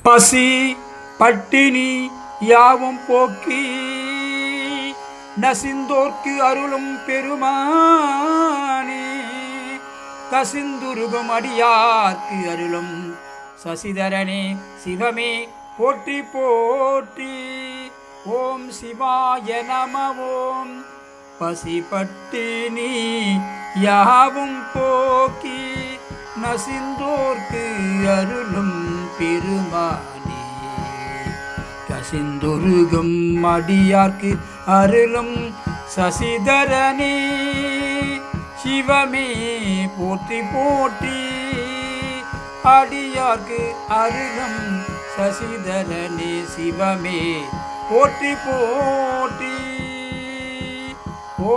பசி பட்டினி யாவும் போக்கி நசிந்தோர்க்கு அருளும் பெருமானே, கசிந்துருகும் அடியார்க்கு அருளும் சசிதரனே சிவமே போற்றி போற்றி. ஓம் சிவாய நம. ஓம் பசி பட்டினி யாவும் போக்கி நசிந்தோர்க்கு அருளும் பெருமானே, கசிந்துருகும் அடியார்க்கு அருளும் சசிதரனே சிவமே போற்றி போற்றி. அடியார்க்கு அருளும் சசிதரனே சிவமே போற்றி போற்றி. ஓ